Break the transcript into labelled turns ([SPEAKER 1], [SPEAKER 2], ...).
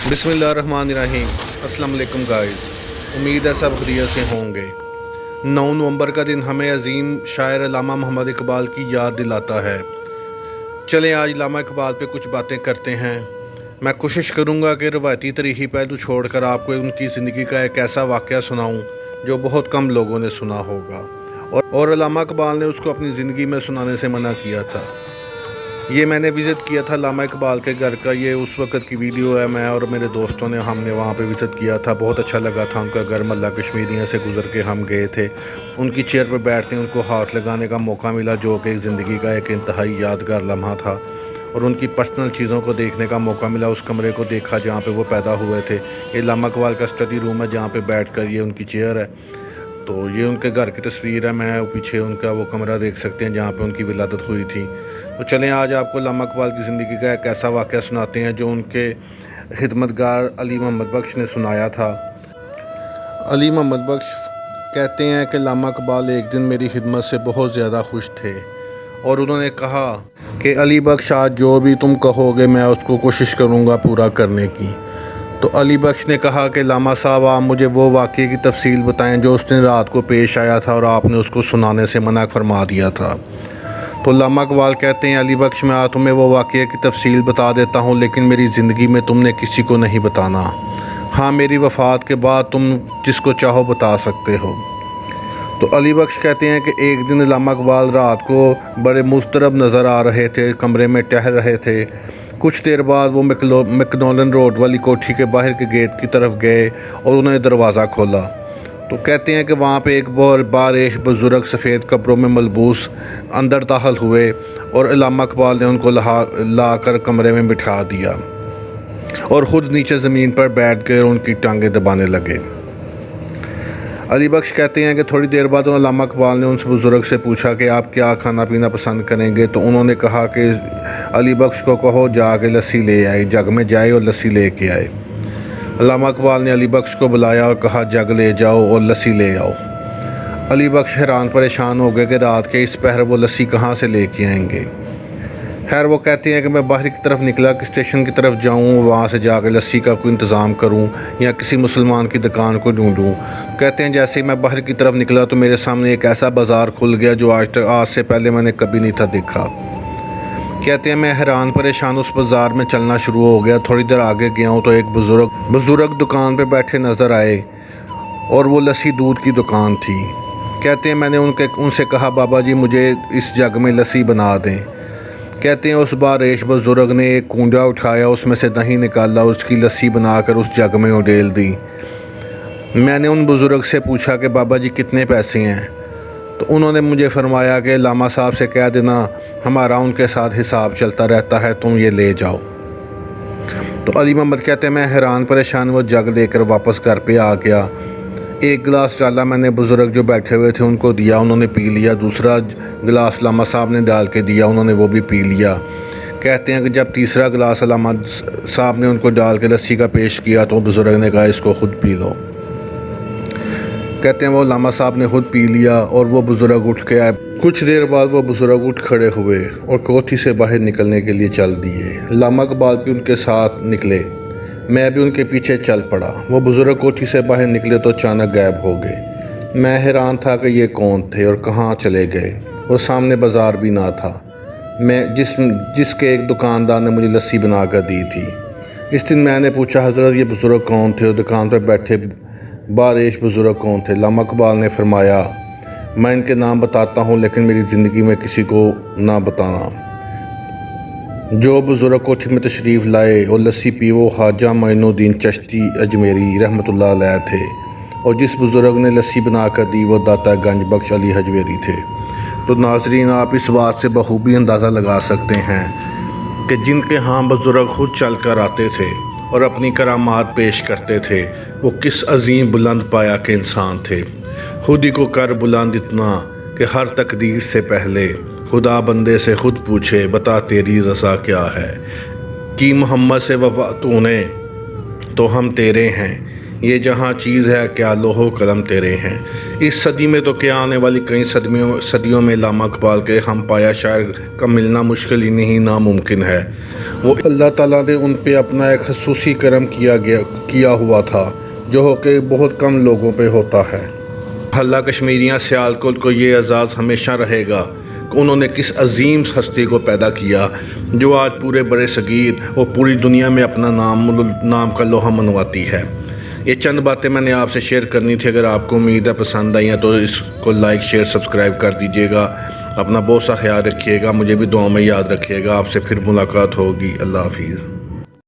[SPEAKER 1] बिस्मिल्लाहिर्रहमानिर्रहीम। अस्सलाम वालेकुम गाइस, उम्मीद है सब खैरियत से होंगे। 9 नवंबर का दिन हमें अजीम शायर अल्लामा मोहम्मद इकबाल की याद दिलाता है। चलें आज अल्लामा इकबाल पे कुछ बातें करते हैं। मैं कोशिश करूँगा कि रवायती तरीक़ी पहलू छोड़कर आपको उनकी ज़िंदगी का एक ऐसा वाक़या सुनाऊँ जो बहुत कम लोगों ने सुना होगा, और अल्लामा इकबाल ने उसको अपनी ज़िंदगी में सुनाने से मना किया था। ये मैंने विज़िट किया था अल्लामा इकबाल के घर का, ये उस वक़्त की वीडियो है। मैं और मेरे दोस्तों ने हमने वहाँ पे विज़िट किया था। बहुत अच्छा लगा था उनका घर। मल्ला कश्मीरिया से गुज़र के हम गए थे। उनकी चेयर पर बैठते उनको हाथ लगाने का मौका मिला, जो कि ज़िंदगी का एक इंतहाई यादगार लम्हा था। और उनकी पर्सनल चीज़ों को देखने का मौका मिला। उस कमरे को देखा जहाँ पर वो पैदा हुए थे। ये अल्लामा इकबाल का स्टडी रूम है, जहाँ पर बैठ कर ये उनकी चेयर है। तो ये उनके घर की तस्वीर है। मैं पीछे उनका वो कमरा देख सकते हैं जहाँ पे उनकी विलादत हुई थी। तो चलें आज आपको अल्लामा इकबाल की ज़िंदगी का एक ऐसा वाक़या सुनाते हैं जो उनके खिदमतगार अली मोहम्मद बख्श ने सुनाया था। अली मोहम्मद बख्श कहते हैं कि अल्लामा इकबाल एक दिन मेरी खिदमत से बहुत ज़्यादा खुश थे और उन्होंने कहा कि अली बख्श, आज जो भी तुम कहोगे मैं उसको कोशिश करूँगा पूरा करने की। तो अली बख्श ने कहा कि अल्लामा साहब, आप मुझे वो वाक़ये की तफसील बताएं जो उस दिन रात को पेश आया था और आपने उसको सुनाने से मना फरमा दिया था। तो अल्लामा इकबाल कहते हैं, अली बख्श, मैं तुम्हें वो वाक़ये की तफसील बता देता हूँ, लेकिन मेरी ज़िंदगी में तुमने किसी को नहीं बताना। हाँ, मेरी वफ़ात के बाद तुम जिसको चाहो बता सकते हो। तो अली बख्श कहते हैं कि एक दिन अल्लामा इकबाल रात को बड़े मुस्तरब नज़र आ रहे थे, कमरे में टहल रहे थे। कुछ देर बाद वो मैकडॉनल्ड रोड वाली कोठी के बाहर के गेट की तरफ गए और उन्होंने दरवाज़ा खोला। तो कहते हैं कि वहाँ पे एक बारिश बुज़ुर्ग सफ़ेद कपड़ों में मलबूस अंदर दाखिल हुए और अल्लामा इकबाल ने उनको ला कर कमरे में बिठा दिया और ख़ुद नीचे ज़मीन पर बैठ कर उनकी टांगें दबाने लगे। अली बख्श कहते हैं कि थोड़ी देर बाद अल्लामा इकबाल ने उनसे बुज़ुर्ग से पूछा कि आप क्या खाना पीना पसंद करेंगे। तो उन्होंने कहा कि अली बख्श को कहो जाके लस्सी ले आए, जग में जाए और लस्सी ले के आए। अल्लामा इकबाल ने अली बख्श को बुलाया और कहा जग ले जाओ और लस्सी ले आओ। अली बख्श हैरान परेशान हो गए कि रात के इस पहर वो लस्सी कहाँ से ले के आएंगे। खैर, वो कहते हैं कि मैं बाहर की तरफ निकला कि स्टेशन की तरफ जाऊं, वहाँ से जाकर लस्सी का कोई इंतज़ाम करूं या किसी मुसलमान की दुकान को ढूंढूं। कहते हैं जैसे ही मैं बाहर की तरफ निकला तो मेरे सामने एक ऐसा बाज़ार खुल गया जो आज से पहले मैंने कभी नहीं था देखा। कहते हैं मैं हैरान परेशान उस बाज़ार में चलना शुरू हो गया। थोड़ी देर आगे गया हूँ तो एक बुज़ुर्ग दुकान पर बैठे नज़र आए और वो लस्सी दूध की दुकान थी। कहते हैं मैंने उनसे कहा, बाबा जी मुझे इस जग में लस्सी बना दें। कहते हैं उस बारिश बुज़ुर्ग ने एक कूंडा उठाया, उसमें से दही निकाला, उसकी लस्सी बनाकर उस जग में उडेल दी। मैंने उन बुज़ुर्ग से पूछा कि बाबा जी कितने पैसे हैं। तो उन्होंने मुझे फरमाया कि अल्लामा साहब से कह देना हमारा उनके साथ हिसाब चलता रहता है, तुम ये ले जाओ। तो अली मोहम्मद कहते हैं मैं हैरान परेशान वो जग लेकर वापस घर पे आ गया। एक गिलास डाला मैंने, बुज़ुर्ग जो बैठे हुए थे उनको दिया, उन्होंने पी लिया। दूसरा गिलास अल्लामा साहब ने डाल के दिया, उन्होंने वो भी पी लिया। कहते हैं कि जब तीसरा गिलास अल्लामा साहब ने उनको डाल के लस्सी का पेश किया तो बुज़ुर्ग ने कहा इसको ख़ुद पी लो। कहते हैं वो अल्लामा साहब ने ख़ुद पी लिया और वो बुज़ुर्ग उठ के आए। कुछ देर बाद वो बुज़ुर्ग उठ खड़े हुए और कोठी से बाहर निकलने के लिए चल दिए। अल्लामा इकबाल भी उनके साथ निकले, मैं भी उनके पीछे चल पड़ा। वो बुज़ुर्ग कोठी से बाहर निकले तो अचानक गायब हो गए। मैं हैरान था कि ये कौन थे और कहाँ चले गए। और सामने बाज़ार भी ना था मैं जिसके एक दुकानदार ने मुझे लस्सी बना कर दी थी। इस दिन मैंने पूछा, हज़रत ये बुज़ुर्ग कौन थे और दुकान पर बैठे बारिश बुज़ुर्ग कौन थे। अल्लामा इकबाल ने फरमाया, मैं इनके नाम बताता हूँ लेकिन मेरी ज़िंदगी में किसी को ना बताना। जो बुज़ुर्ग कोठी में तशरीफ़ लाए और लस्सी पी वो ख्वाजा मोइनुद्दीन चिश्ती अजमेरी रहमतुल्लाह अलैह थे, और जिस बुज़ुर्ग ने लस्सी बना कर दी वो दाता गंज बख्श अली हजवेरी थे। तो नाज़रीन, आप इस बात से बखूबी अंदाज़ा लगा सकते हैं कि जिनके यहाँ बुज़ुर्ग खुद चल कर आते थे और अपनी करामात पेश करते थे, वो किस अजीम बुलंद पाया के इंसान थे। खुद ही को कर बुलंद इतना कि हर तकदीर से पहले खुदा बंदे से खुद पूछे, बता तेरी रज़ा क्या है। कि मोहम्मद से वफ़ा तूने तो हम तेरे हैं, ये जहाँ चीज़ है क्या लोहो कलम तेरे हैं। इस सदी में तो क्या आने वाली कई सदियों में अल्लामा इकबाल के हम पाया शायर का मिलना मुश्किल ही नहीं नामुमकिन है। وہ اللہ تعالیٰ نے ان پہ اپنا ایک خصوصی کرم کیا ہوا تھا جو کہ بہت کم لوگوں پہ ہوتا ہے۔ محلہ کشمیریاں سیالکوٹ کو یہ اعزاز ہمیشہ رہے گا کہ انہوں نے کس عظیم ہستی کو پیدا کیا جو آج پورے برے صغیر اور پوری دنیا میں اپنا نام کا لوہا منواتی ہے۔ یہ چند باتیں میں نے آپ سے شیئر کرنی تھی۔ اگر آپ کو امید ہے پسند آئی ہیں تو اس کو لائک شیئر سبسکرائب کر دیجیے گا۔ اپنا بہت سا خیال رکھیے گا، مجھے بھی دعاؤں میں یاد رکھیے گا۔ آپ سے پھر ملاقات ہوگی۔ اللہ حافظ۔